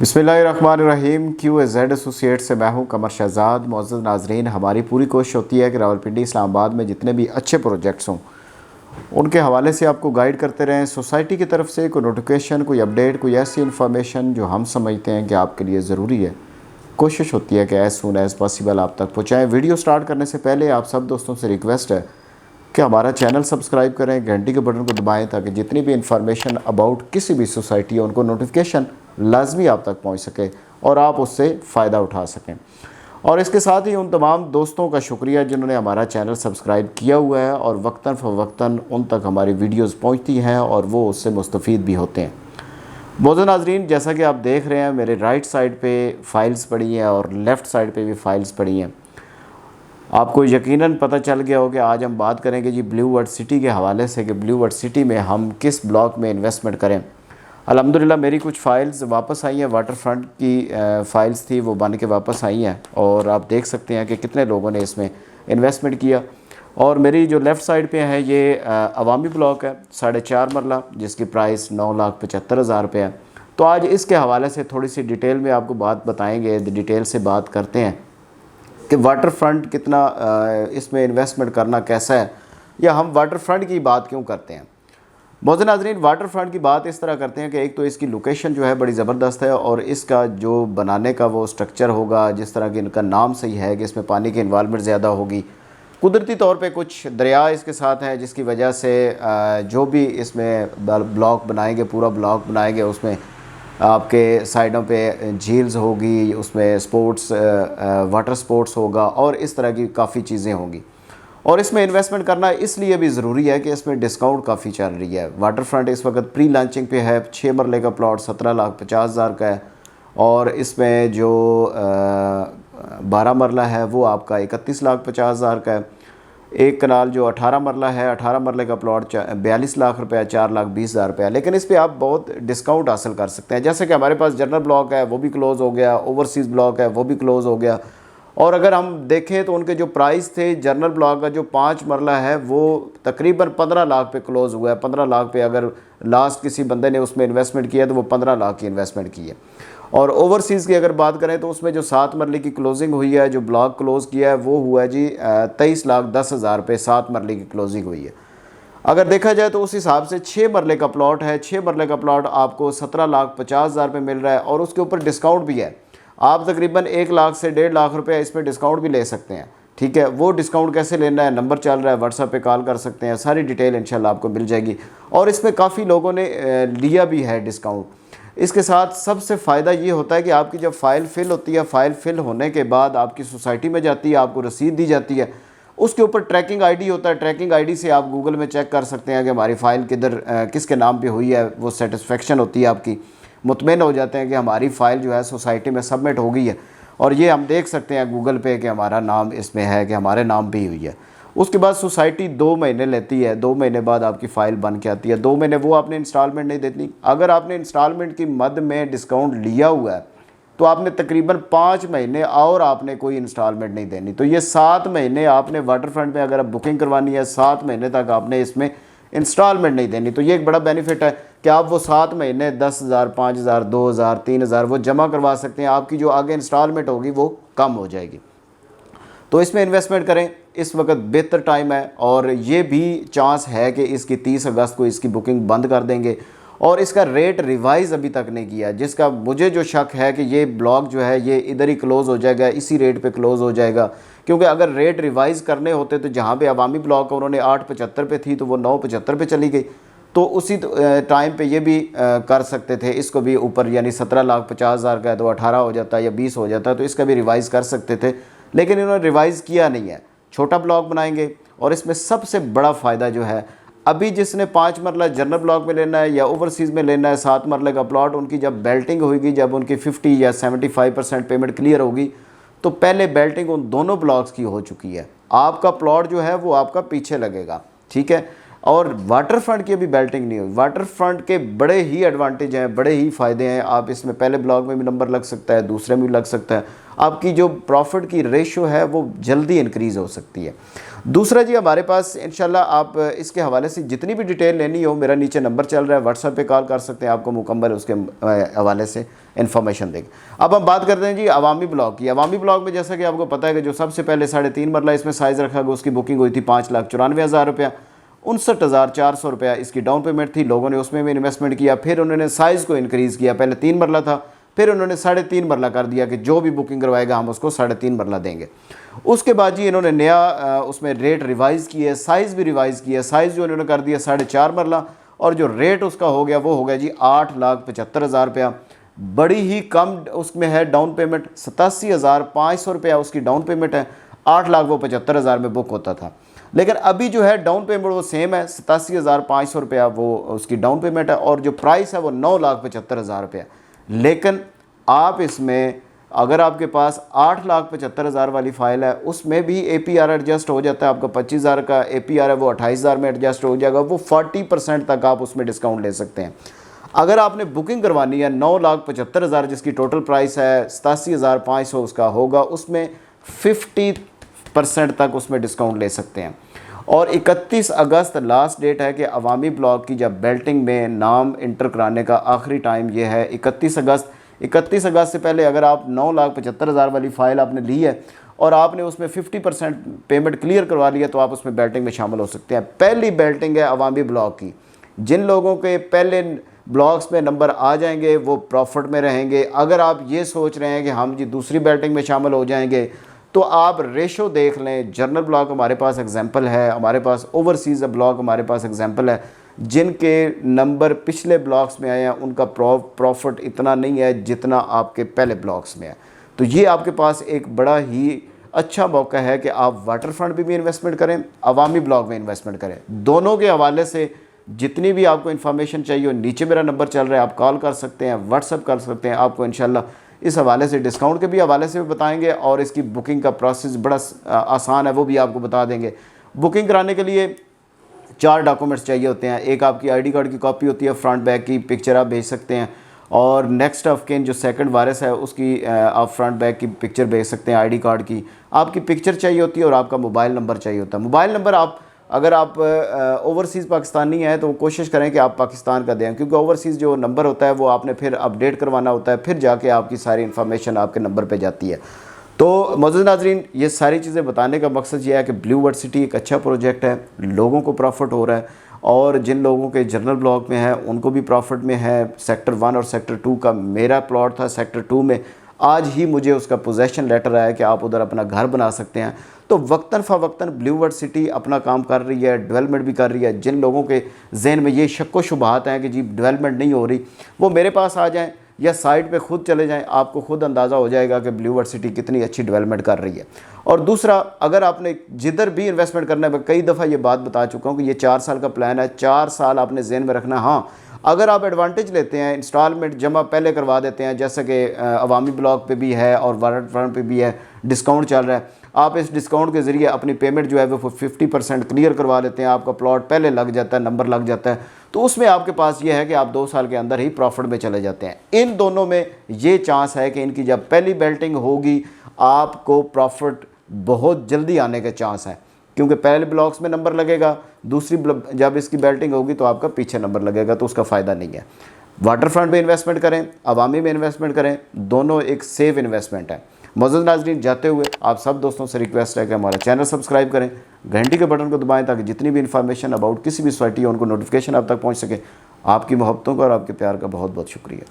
बिस्मिल्लाहिर्रहमानिर्रहीम। QAZ associate से मैं हूं कमर शहजाद। मुअज़्ज़ज़ नाज़रीन, हमारी पूरी कोशिश होती है कि रावलपिंडी इस्लामाबाद में जितने भी अच्छे प्रोजेक्ट्स हों उनके हवाले से आपको गाइड करते रहें। सोसाइटी की तरफ से कोई नोटिफिकेशन, कोई अपडेट, कोई ऐसी इन्फॉर्मेशन जो हम समझते हैं कि आपके लिए ज़रूरी है, कोशिश होती है कि एज़ सून एज़ पॉसिबल आप तक पहुँचाएँ। वीडियो स्टार्ट करने से पहले आप सब दोस्तों से रिक्वेस्ट है कि हमारा चैनल सब्सक्राइब करें, घंटी के बटन को दबाएं ताकि जितनी भी इंफॉर्मेशन अबाउट किसी भी सोसाइटी है उनको नोटिफिकेशन लाजमी आप तक पहुंच सके और आप उससे फ़ायदा उठा सकें। और इसके साथ ही उन तमाम दोस्तों का शुक्रिया जिन्होंने हमारा चैनल सब्सक्राइब किया हुआ है और वक्तन फ़वक्तन उन तक हमारी वीडियोज़ पहुँचती हैं और वो उससे मुस्तफ़ीद भी होते हैं। मोअज़्ज़ज़ नाज़रीन, जैसा कि आप देख रहे हैं मेरे राइट साइड पे फ़ाइल्स पड़ी हैं और लेफ़्ट साइड पे भी फ़ाइल्स पड़ी हैं। आपको यकीनन पता चल गया हो कि आज हम बात करेंगे जी ब्लू वर्ल्ड सिटी के हवाले से कि ब्लू वर्ल्ड सिटी में हम किस ब्लॉक में इन्वेस्टमेंट करें। अल्हम्दुलिल्लाह मेरी कुछ फ़ाइल्स वापस आई हैं, वाटर फ्रंट की फ़ाइल्स थी वो बन के वापस आई हैं और आप देख सकते हैं कि कितने लोगों ने इसमें इन्वेस्टमेंट किया। और मेरी जो लेफ़्ट साइड पे है ये अवामी ब्लॉक है 4.5 मरला, जिसकी प्राइस 9,75,000 रुपये है। तो आज इसके हवाले से थोड़ी सी डिटेल में आपको बात बताएँगे, डिटेल से बात करते हैं कि वाटर फ्रंट कितना इसमें इन्वेस्टमेंट करना कैसा है, या हम वाटर फ्रंट की बात क्यों करते हैं। मोअज़्ज़ज़ नाज़रीन, वाटर फ्रंट की बात इस तरह करते हैं कि एक तो इसकी लोकेशन जो है बड़ी ज़बरदस्त है और इसका जो बनाने का वो स्ट्रक्चर होगा, जिस तरह कि इनका नाम सही है कि इसमें पानी की इन्वॉल्वमेंट ज़्यादा होगी। कुदरती तौर पे कुछ दरिया इसके साथ हैं जिसकी वजह से जो भी इसमें ब्लॉक बनाएंगे, पूरा ब्लॉक बनाएंगे, उसमें आपके साइडों पे झील्स होगी, उसमें स्पोर्ट्स वाटर स्पोर्ट्स होगा और इस तरह की काफ़ी चीज़ें होंगी। और इसमें इन्वेस्टमेंट करना इसलिए भी ज़रूरी है कि इसमें डिस्काउंट काफ़ी चल रही है। वाटर फ्रंट इस वक्त प्री लॉन्चिंग पे है। 6 मरले का प्लॉट 17,50,000 का है और इसमें जो 12 मरला है वो आपका 31,50,000 का है। एक कनाल जो 18 मरला है, 18 मरले का प्लॉट 42 लाख रुपये, 4,20,000 रुपये। लेकिन इस पर आप बहुत डिस्काउंट हासिल कर सकते हैं। जैसे कि हमारे पास जनरल ब्लॉक है वो भी क्लोज़ हो गया, ओवरसीज़ ब्लॉक है वो भी क्लोज़ हो गया। और अगर हम देखें तो उनके जो प्राइस थे जनरल ब्लॉक का जो 5 मरला है वो तकरीबन 15 लाख पे क्लोज़ हुआ है। 15 लाख पे अगर लास्ट किसी बंदे ने उसमें इन्वेस्टमेंट किया तो वो 15 लाख की इन्वेस्टमेंट की है। और ओवरसीज़ की अगर बात करें तो उसमें जो 7 मरले की क्लोजिंग हुई है, जो ब्लॉक क्लोज़ किया है वो हुआ है जी 23,10,000 रुपये 7 मरले की क्लोजिंग हुई है। अगर देखा जाए तो उस हिसाब से 6 मरले का प्लॉट है, 6 मरले का प्लॉट आपको 17,50,000 रुपये मिल रहा है और उसके ऊपर डिस्काउंट भी है। आप तकरीबन 1 लाख से 1.5 लाख रुपये इसमें डिस्काउंट भी ले सकते हैं। ठीक है, वो डिस्काउंट कैसे लेना है, नंबर चल रहा है, व्हाट्सएप पे कॉल कर सकते हैं, सारी डिटेल इंशाल्लाह आपको मिल जाएगी। और इसमें काफ़ी लोगों ने लिया भी है डिस्काउंट। इसके साथ सबसे फ़ायदा ये होता है कि आपकी जब फ़ाइल फ़िल होती है, फ़ाइल फ़िल होने के बाद आपकी सोसाइटी में जाती है, आपको रसीद दी जाती है, उसके ऊपर ट्रैकिंग आईडी होता है। ट्रैकिंग आईडी से आप गूगल में चेक कर सकते हैं कि हमारी फ़ाइल किधर किसके नाम पे हुई है। वो सेटिस्फेक्शन होती है आपकी, मुतमईन हो जाते हैं कि हमारी फ़ाइल जो है सोसाइटी में सबमिट हो गई है। और ये हम देख सकते हैं गूगल पे कि हमारा नाम इसमें है, कि हमारे नाम पे ही हुई है। उसके बाद सोसाइटी 2 महीने लेती है, 2 महीने बाद आपकी फ़ाइल बन के आती है। 2 महीने वो आपने इंस्टॉलमेंट नहीं देती। अगर आपने इंस्टॉलमेंट की मद में डिस्काउंट लिया हुआ है तो आपने तकरीबन 5 महीने और आपने कोई इंस्टॉलमेंट नहीं देनी। तो ये 7 महीने आपने वाटर फ्रंट में अगर आप बुकिंग करवानी है, 7 महीने तक आपने इसमें इंस्टॉलमेंट नहीं देनी। तो ये एक बड़ा बेनिफिट है कि आप वो 7 महीने 10,000, 5,000, 2,000, 3,000 वो जमा करवा सकते हैं। आपकी जो आगे इंस्टॉलमेंट होगी वो कम हो जाएगी। तो इसमें इन्वेस्टमेंट करें, इस वक्त बेहतर टाइम है। और ये भी चांस है कि इसकी 30 अगस्त को इसकी बुकिंग बंद कर देंगे और इसका रेट रिवाइज़ अभी तक नहीं किया, जिसका मुझे जो शक है कि ये ब्लॉक जो है ये इधर ही क्लोज़ हो जाएगा, इसी रेट पे क्लोज़ हो जाएगा। क्योंकि अगर रेट रिवाइज़ करने होते तो जहाँ पे अवामी ब्लॉक उन्होंने 8.75 पे थी तो वो 9.75 पे चली गई। तो उसी टाइम पे ये भी कर सकते थे, इसको भी ऊपर, यानी 17,50,000 का है तो 18 हो जाता है या 20 हो जाता है, तो इसका भी रिवाइज़ कर सकते थे। लेकिन इन्होंने रिवाइज़ किया नहीं है। छोटा ब्लॉक बनाएंगे और इसमें सबसे बड़ा फ़ायदा जो है, अभी जिसने 5 मरला जनरल ब्लॉक में लेना है या ओवरसीज़ में लेना है 7 मरले का प्लॉट, उनकी जब बेल्टिंग होगी, जब उनकी 50 या 75% पेमेंट क्लियर होगी तो पहले बेल्टिंग उन दोनों ब्लॉक्स की हो चुकी है। आपका प्लॉट जो है वो आपका पीछे लगेगा। ठीक है, और वाटर फ्रंट की अभी बेल्टिंग नहीं हुई। वाटर फ्रंट के बड़े ही एडवांटेज हैं, बड़े ही फ़ायदे हैं। आप इसमें पहले ब्लॉक में भी नंबर लग सकता है, दूसरे में भी लग सकता है। आपकी जो प्रॉफिट की रेशो है वो जल्दी इंक्रीज़ हो सकती है। दूसरा जी, हमारे पास इंशाल्लाह आप इसके हवाले से जितनी भी डिटेल लेनी हो, मेरा नीचे नंबर चल रहा है, व्हाट्सएप पे कॉल कर सकते हैं, आपको मुकम्मल उसके हवाले से इन्फॉर्मेशन देंगे। अब हम बात करते हैं जी अवामी ब्लॉक की। अवामी ब्लॉक में जैसा कि आपको पता है कि जो सबसे पहले 3.5 मरला इसमें साइज़ रखा गया, उसकी बुकिंग हुई थी 5,94,000 रुपया। 59,400 रुपया इसकी डाउन पेमेंट थी। लोगों ने उसमें भी इन्वेस्टमेंट किया, फिर उन्होंने साइज़ को इंक्रीज़ किया। पहले 3 मरला था, फिर उन्होंने 3.5 मरला कर दिया कि जो भी बुकिंग करवाएगा हम उसको 3.5 मरला देंगे। उसके बाद जी इन्होंने नया उसमें रेट रिवाइज़ किया, साइज़ भी रिवाइज़ किया। साइज़ जो इन्होंने कर दिया 4.5 मरला, और जो रेट उसका हो गया वो हो गया जी 8,75,000 रुपया। बड़ी ही कम उसमें है डाउन पेमेंट, 87,500 रुपया उसकी डाउन पेमेंट है। 8,75,000 में बुक होता था। लेकिन अभी जो है डाउन पेमेंट वो सेम है, 87,500 रुपया वो उसकी डाउन पेमेंट है, और जो प्राइस है वो 9,75,000 रुपया। लेकिन आप इसमें अगर आपके पास 8,75,000 वाली फ़ाइल है, उसमें भी APR एडजस्ट हो जाता है। आपका 25,000 का APR है, वो 28,000 में एडजस्ट हो जाएगा। वो 40% तक आप उसमें डिस्काउंट ले सकते हैं। अगर आपने बुकिंग करवानी है 9,75,000 जिसकी टोटल प्राइस है, 87,500 उसका होगा, उसमें 50% तक उसमें डिस्काउंट ले सकते हैं। और 31 अगस्त लास्ट डेट है कि अवामी ब्लॉक की जब बेल्टिंग में नाम इंटर कराने का आखिरी टाइम ये है 31 अगस्त। 31 अगस्त से पहले अगर आप 9,75,000 वाली फ़ाइल आपने ली है और आपने उसमें 50% पेमेंट क्लियर करवा लिया, तो आप उसमें बेल्टिंग में शामिल हो सकते हैं। पहली बेल्टिंग है अवामी ब्लॉक की। जिन लोगों के पहले ब्लॉक्स में नंबर आ जाएंगे वो प्रॉफिट में रहेंगे। अगर आप ये सोच रहे हैं कि हम जी दूसरी बेल्टिंग में शामिल हो जाएंगे, तो आप रेशो देख लें। जर्नल ब्लॉक हमारे पास एग्जाम्पल है, हमारे पास ओवरसीज़ ब्लॉक हमारे पास एग्जाम्पल है, जिनके नंबर पिछले ब्लॉक्स में आए हैं, उनका प्रॉफिट इतना नहीं है जितना आपके पहले ब्लॉक्स में है। तो ये आपके पास एक बड़ा ही अच्छा मौका है कि आप वाटर फ्रंट पे भी इन्वेस्टमेंट करें, अवामी ब्लॉक में इन्वेस्टमेंट करें। दोनों के हवाले से जितनी भी आपको इन्फॉर्मेशन चाहिए हो, नीचे मेरा नंबर चल रहा है, आप कॉल कर सकते हैं, व्हाट्सअप कर सकते हैं। आपको इंशाल्लाह इस हवाले से डिस्काउंट के भी हवाले से भी बताएंगे, और इसकी बुकिंग का प्रोसेस बड़ा आसान है, वो भी आपको बता देंगे। बुकिंग कराने के लिए 4 डॉक्यूमेंट्स चाहिए होते हैं। एक आपकी ID कार्ड की कॉपी होती है, फ्रंट बैक की पिक्चर आप भेज सकते हैं, और नेक्स्ट ऑफ किन जो सेकंड वारिस है उसकी आप फ्रंट बैक की पिक्चर भेज सकते हैं। ID कार्ड की आपकी पिक्चर चाहिए होती है, और आपका मोबाइल नंबर चाहिए होता है। मोबाइल नंबर आप अगर आप ओवरसीज़ पाकिस्तानी हैं तो कोशिश करें कि आप पाकिस्तान का दें, क्योंकि ओवरसीज़ जो नंबर होता है वो आपने फिर अपडेट करवाना होता है, फिर जाके आपकी सारी इन्फॉर्मेशन आपके नंबर पे जाती है। तो मौजूद नाज़रीन, ये सारी चीज़ें बताने का मकसद ये है कि ब्लू वर्ल्ड सिटी एक अच्छा प्रोजेक्ट है, लोगों को प्रॉफिट हो रहा है, और जिन लोगों के जनरल ब्लॉक में है उनको भी प्रॉफिट में है। सेक्टर 1 और सेक्टर 2 का मेरा प्लॉट था सेक्टर 2 में, आज ही मुझे उसका पोजेसन लेटर आया कि आप उधर अपना घर बना सकते हैं। तो वक्तन फ़वक्तन ब्लू वर्ल्ड सिटी अपना काम कर रही है, डेवलपमेंट भी कर रही है। जिन लोगों के जहन में ये शक व शुबहात हैं कि जी डेवलपमेंट नहीं हो रही, वो मेरे पास आ जाएं या साइट पे खुद चले जाएं, आपको खुद अंदाज़ा हो जाएगा कि ब्लू वर्ल्ड सिटी कितनी अच्छी डेवलपमेंट कर रही है। और दूसरा, अगर आपने जिधर भी इन्वेस्टमेंट करना है, मैं कई दफ़ा ये बात बता चुका हूँ कि ये 4 साल का प्लान है, 4 साल आपने जहन में रखना। हाँ, अगर आप एडवांटेज लेते हैं, इंस्टॉलमेंट जमा पहले करवा देते हैं, जैसे कि अवामी ब्लॉक पे भी है और वाटर फ्रंट पे भी है, डिस्काउंट चल रहा है, आप इस डिस्काउंट के ज़रिए अपनी पेमेंट जो है वो 50% क्लियर करवा लेते हैं, आपका प्लॉट पहले लग जाता है, नंबर लग जाता है, तो उसमें आपके पास ये है कि आप 2 साल के अंदर ही प्रॉफिट में चले जाते हैं। इन दोनों में ये चांस है कि इनकी जब पहली बेल्टिंग होगी आपको प्रॉफिट बहुत जल्दी आने के चांस है, क्योंकि पहले ब्लॉक्स में नंबर लगेगा, दूसरी जब इसकी बेल्टिंग होगी तो आपका पीछे नंबर लगेगा, तो उसका फ़ायदा नहीं है। वाटर फ्रंट में इन्वेस्टमेंट करें, अवामी में इन्वेस्टमेंट करें, दोनों एक सेफ इन्वेस्टमेंट है। मौजूद नाज़रीन, जाते हुए आप सब दोस्तों से रिक्वेस्ट है कि हमारा चैनल सब्सक्राइब करें, घंटी के बटन को दबाएं, ताकि जितनी भी इन्फॉर्मेशन अबाउट किसी भी सोसाइटी है उनको नोटिफिकेशन आप तक पहुँच सके। आपकी मोहब्बतों का और आपके प्यार का बहुत बहुत शुक्रिया।